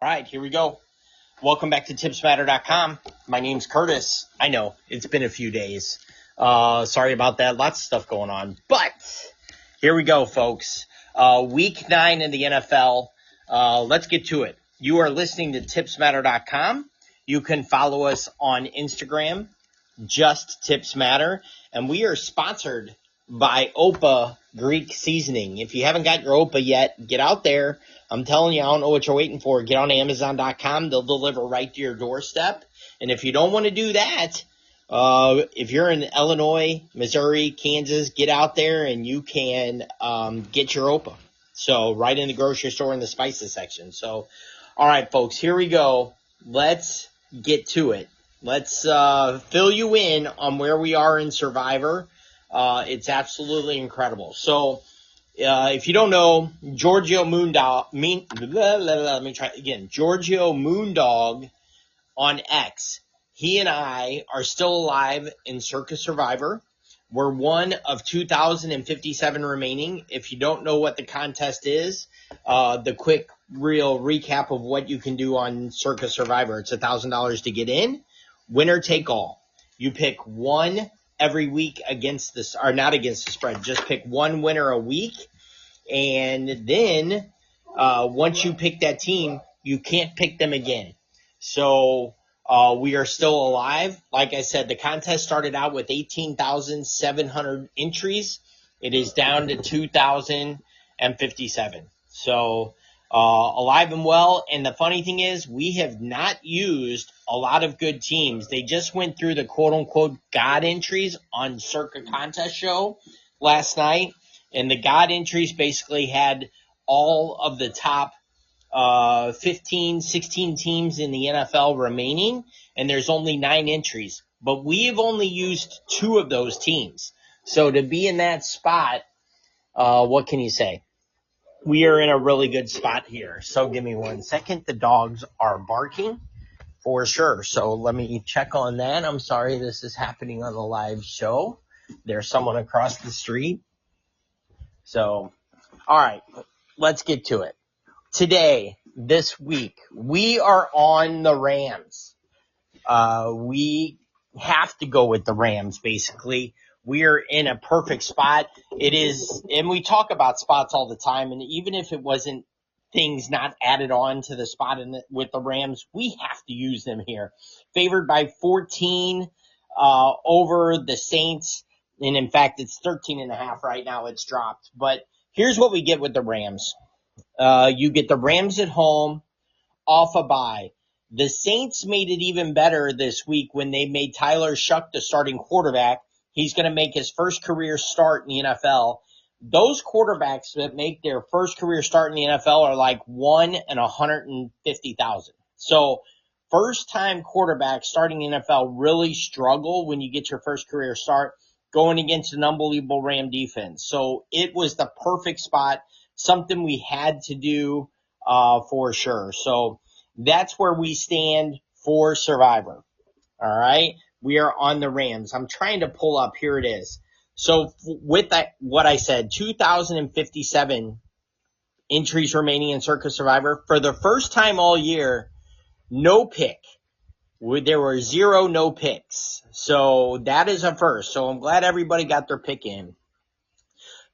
All right, here we go. Welcome back to tipsmatter.com. My name's Curtis. I know it's been a few days. Sorry about that. Lots of stuff going on. But here we go, folks. Week 9 in the NFL. Let's get to it. You are listening to tipsmatter.com. You can follow us on Instagram, Just Tips Matter. And we are sponsored by Opa Greek Seasoning. If you haven't got your Opa yet, get out there. I'm telling you, I don't know what you're waiting for. Get on Amazon.com. They'll deliver right to your doorstep. And if you don't want to do that, if you're in Illinois, Missouri, Kansas, get out there and you can get your Opa. So right in the grocery store in the spices section. So, all right, folks, here we go. Let's get to it. Let's fill you in on where we are in Survivor. It's absolutely incredible. So, if you don't know, GiorgioMoonDog on X. He and I are still alive in Circa Survivor. We're one of 2,057 remaining. If you don't know what the contest is, the quick real recap of what you can do on Circa Survivor. It's $1,000 to get in. Winner take all. You pick one every week against this, or not against the spread. Just pick one winner a week. And then once you pick that team, you can't pick them again. So we are still alive. Like I said, the contest started out with 18,700 entries. It is down to 2,057. So alive and well. And the funny thing is, we have not used a lot of good teams. They just went through the quote-unquote God entries on Circa Contest Show last night. And the God entries basically had all of the top 15, 16 teams in the NFL remaining, and there's only 9 entries. But we've only used 2 of those teams. So to be in that spot, what can you say? We are in a really good spot here. So give me 1 second. The dogs are barking for sure. So let me check on that. I'm sorry this is happening on the live show. There's someone across the street. So, all right, let's get to it. Today, this week, we are on the Rams. We have to go with the Rams, basically. We are in a perfect spot. It is, and we talk about spots all the time, and even if it wasn't things not added on to the spot with the Rams, we have to use them here. Favored by 14 over the Saints. And in fact, it's 13.5 right now. It's dropped. But here's what we get with the Rams. You get the Rams at home off a bye. The Saints made it even better this week when they made Tyler Shuck the starting quarterback. He's going to make his first career start in the NFL. Those quarterbacks that make their first career start in the NFL are like 1 in 150,000. So first-time quarterbacks starting in the NFL really struggle when you get your first career start, going against an unbelievable Ram defense. So it was the perfect spot, something we had to do for sure. So that's where we stand for Survivor. All right? We are on the Rams. I'm trying to pull up. Here it is. So with that, what I said, 2,057 entries remaining in Circa Survivor. For the first time all year, no pick. There were 0 no picks. So that is a first. So I'm glad everybody got their pick in.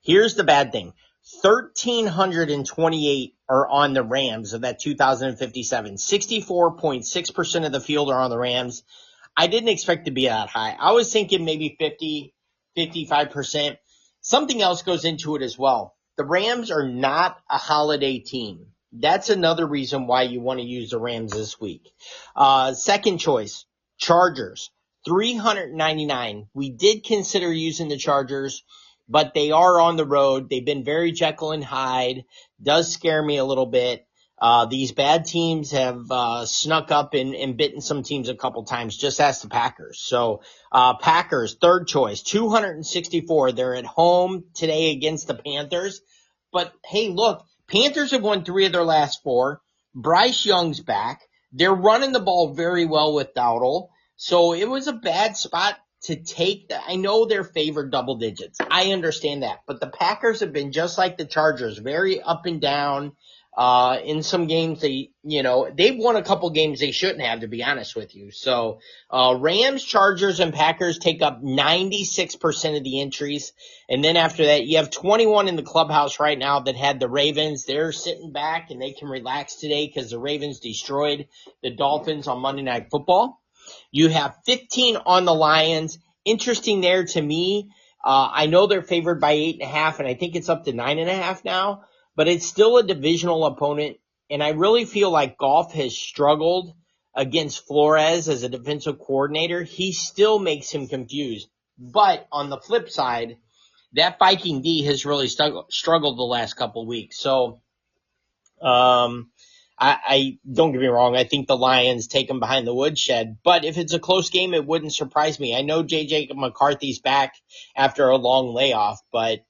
Here's the bad thing. 1,328 are on the Rams of that 2,057. 64.6% of the field are on the Rams. I didn't expect to be that high. I was thinking maybe 50, 55%. Something else goes into it as well. The Rams are not a holiday team. That's another reason why you want to use the Rams this week. Second choice, Chargers, 399. We did consider using the Chargers, but they are on the road. They've been very Jekyll and Hyde. Does scare me a little bit. These bad teams have snuck up and bitten some teams a couple times. Just ask the Packers. So Packers, third choice, 264. They're at home today against the Panthers. But, hey, look. Panthers have won 3 of their last 4. Bryce Young's back. They're running the ball very well with Dowdle. So it was a bad spot to take. I know they're favored double digits. I understand that. But the Packers have been just like the Chargers, very up and down. In some games, they've won a couple games they shouldn't have, to be honest with you. So, Rams, Chargers, and Packers take up 96% of the entries. And then after that, you have 21 in the clubhouse right now that had the Ravens. They're sitting back and they can relax today because the Ravens destroyed the Dolphins on Monday Night Football. You have 15 on the Lions. Interesting there to me. I know they're favored by 8.5, and I think it's up to 9.5 now. But it's still a divisional opponent, and I really feel like Goff has struggled against Flores as a defensive coordinator. He still makes him confused. But on the flip side, that Viking D has really struggled the last couple of weeks. So, I don't get me wrong. I think the Lions take them behind the woodshed. But if it's a close game, it wouldn't surprise me. I know J.J. McCarthy's back after a long layoff, but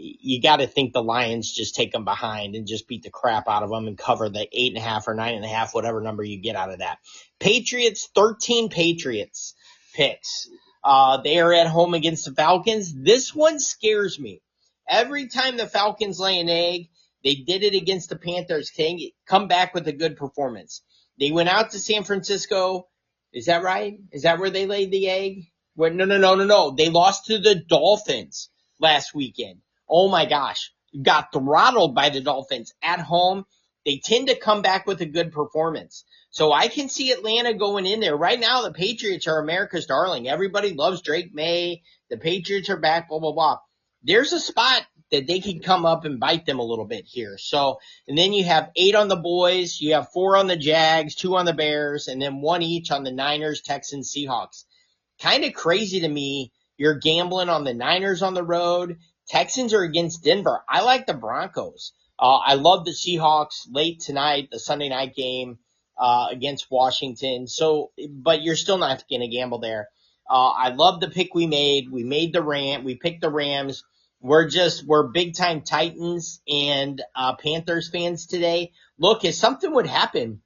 you got to think the Lions just take them behind and just beat the crap out of them and cover the 8.5 or 9.5, whatever number you get out of that. Patriots, 13 Patriots picks. They are at home against the Falcons. This one scares me. Every time the Falcons lay an egg, they did it against the Panthers. Come back with a good performance. They went out to San Francisco. Is that right? Is that where they laid the egg? No. They lost to the Dolphins last weekend. Oh my gosh. Got throttled by the Dolphins at home. They tend to come back with a good performance. So I can see Atlanta going in there. Right now, the Patriots are America's darling. Everybody loves Drake May. The Patriots are back, blah, blah, blah. There's a spot that they can come up and bite them a little bit here. So, and then you have 8 on the boys, you have 4 on the Jags, 2 on the Bears, and then 1 each on the Niners, Texans, Seahawks. Kind of crazy to me. You're gambling on the Niners on the road. Texans are against Denver. I like the Broncos. I love the Seahawks late tonight, the Sunday night game against Washington. So, but you're still not going to gamble there. I love the pick we made. We picked the Rams. We're big time Titans and Panthers fans today. Look, if something would happen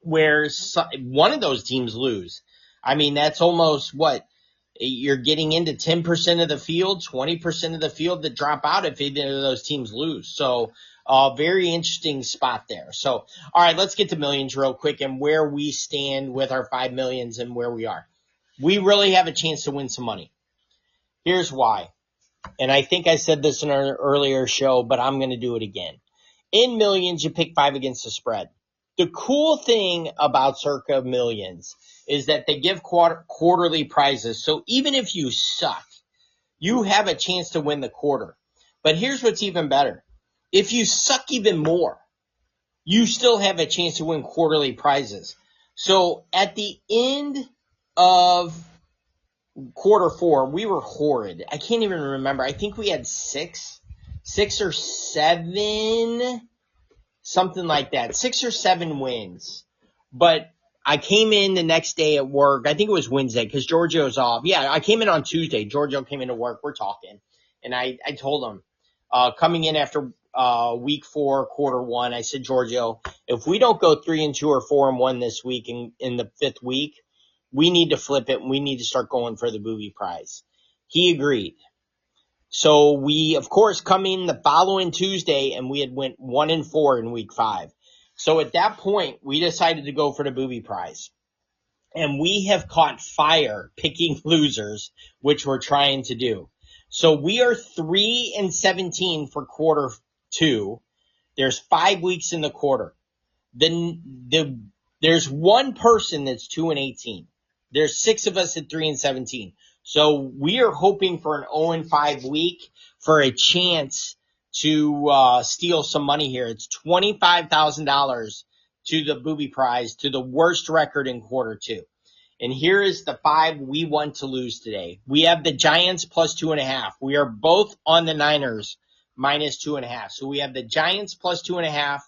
where one of those teams lose, I mean, that's almost what you're getting into 10% of the field, 20% of the field that drop out if either of those teams lose. So, very interesting spot there. So, all right, let's get to millions real quick and where we stand with our 5 millions and where we are. We really have a chance to win some money. Here's why. And I think I said this in an earlier show, but I'm going to do it again. In millions, you pick 5 against the spread. The cool thing about Circa Millions is that they give quarterly prizes. So even if you suck, you have a chance to win the quarter. But here's what's even better. If you suck even more, you still have a chance to win quarterly prizes. So at the end of quarter 4, we were horrid. I can't even remember. I think we had 6 or 7, something like that. 6 or 7 wins. But I came in the next day at work. I think it was Wednesday because Giorgio's off. Yeah, I came in on Tuesday. Giorgio came into work. We're talking. And I told him, coming in after week 4, quarter 1, I said, Giorgio, if we don't go 3-2 or 4-1 this week in the 5th week, we need to flip it and we need to start going for the booby prize. He agreed. So we, of course, come in the following Tuesday and we had went 1-4 in week 5. So at that point, we decided to go for the booby prize. And we have caught fire picking losers, which we're trying to do. So we are 3-17 for quarter 2. There's 5 weeks in the quarter. There's one person that's 2-18. There's 6 of us at 3-17. So we are hoping for an 0-5 week for a chance to steal some money here. It's $25,000 to the booby prize, to the worst record in quarter 2. And here is the 5 we want to lose today. We have the Giants plus 2.5. We are both on the Niners minus 2.5. So we have the Giants plus 2.5,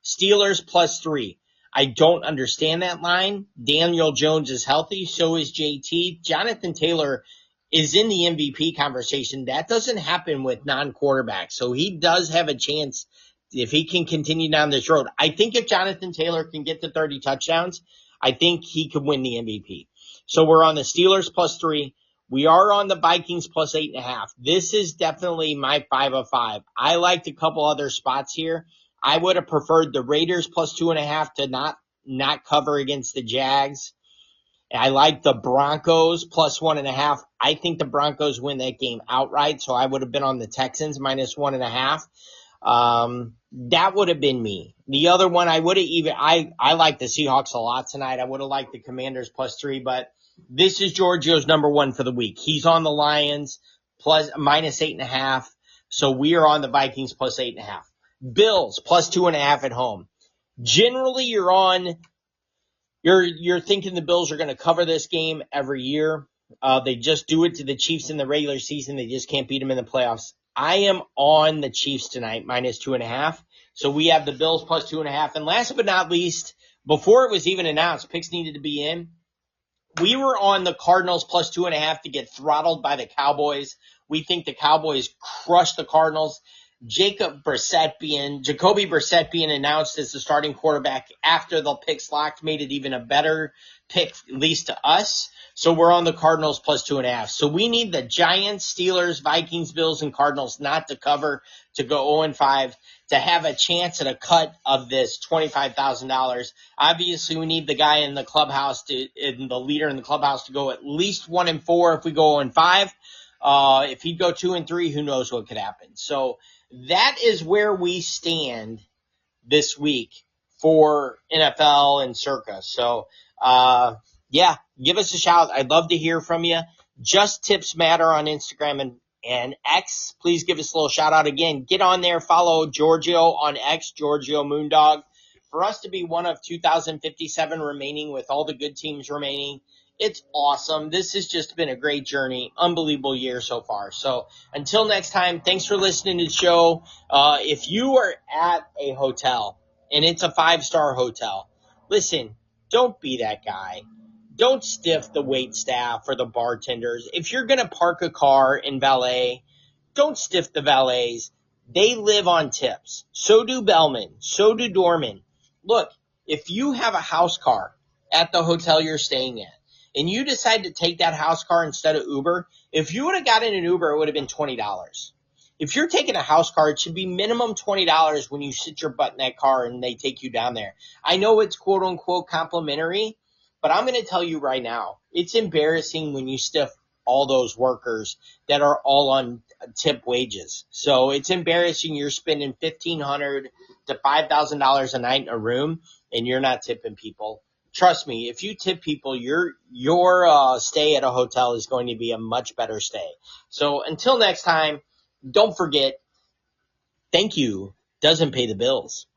Steelers plus 3. I don't understand that line. Daniel Jones is healthy. So is JT. Jonathan Taylor is in the MVP conversation. That doesn't happen with non-quarterbacks. So he does have a chance if he can continue down this road. I think if Jonathan Taylor can get to 30 touchdowns, I think he could win the MVP. So we're on the Steelers plus 3. We are on the Vikings plus 8.5. This is definitely my 5 of 5. I liked a couple other spots here. I would have preferred the Raiders plus 2.5 to not cover against the Jags. I like the Broncos plus 1.5. I think the Broncos win that game outright, so I would have been on the Texans minus 1.5. That would have been me. The other one I would have I like the Seahawks a lot tonight. I would have liked the Commanders plus 3, but this is Giorgio's number one for the week. He's on the Lions plus minus 8.5. So we are on the Vikings plus 8.5. Bills plus 2.5 at home. Generally, you're thinking the Bills are going to cover this game every year. They just do it to the Chiefs in the regular season. They just can't beat them in the playoffs. I am on the Chiefs tonight, minus 2.5. So we have the Bills plus 2.5. And last but not least, before it was even announced, picks needed to be in. We were on the Cardinals plus 2.5 to get throttled by the Cowboys. We think the Cowboys crushed the Cardinals. Jacoby Brissett being announced as the starting quarterback after the picks locked made it even a better pick, at least to us. So we're on the Cardinals plus 2.5. So we need the Giants, Steelers, Vikings, Bills, and Cardinals not to cover to go 0-5 to have a chance at a cut of this $25,000. Obviously, we need the guy in the clubhouse and the leader in the clubhouse to go at least 1-4 if we go 0-5. If he'd go 2-3, who knows what could happen. So that is where we stand this week for NFL and Circa. So, yeah, give us a shout. I'd love to hear from you. Just Tips Matter on Instagram and X. Please give us a little shout out again. Get on there. Follow Giorgio on X, GiorgioMoonDog. For us to be one of 2,057 remaining with all the good teams remaining, it's awesome. This has just been a great journey. Unbelievable year so far. So until next time, thanks for listening to the show. If you are at a hotel and it's a 5-star hotel, listen, don't be that guy. Don't stiff the wait staff or the bartenders. If you're going to park a car in valet, don't stiff the valets. They live on tips. So do bellmen. So do doormen. Look, if you have a house car at the hotel you're staying at, and you decide to take that house car instead of Uber, if you would have gotten an Uber, it would have been $20. If you're taking a house car, it should be minimum $20 when you sit your butt in that car and they take you down there. I know it's quote-unquote complimentary, but I'm going to tell you right now, it's embarrassing when you stiff all those workers that are all on tip wages. So it's embarrassing you're spending $1,500 to $5,000 a night in a room and you're not tipping people. Trust me, if you tip people, your stay at a hotel is going to be a much better stay. So until next time, don't forget, thank you doesn't pay the bills.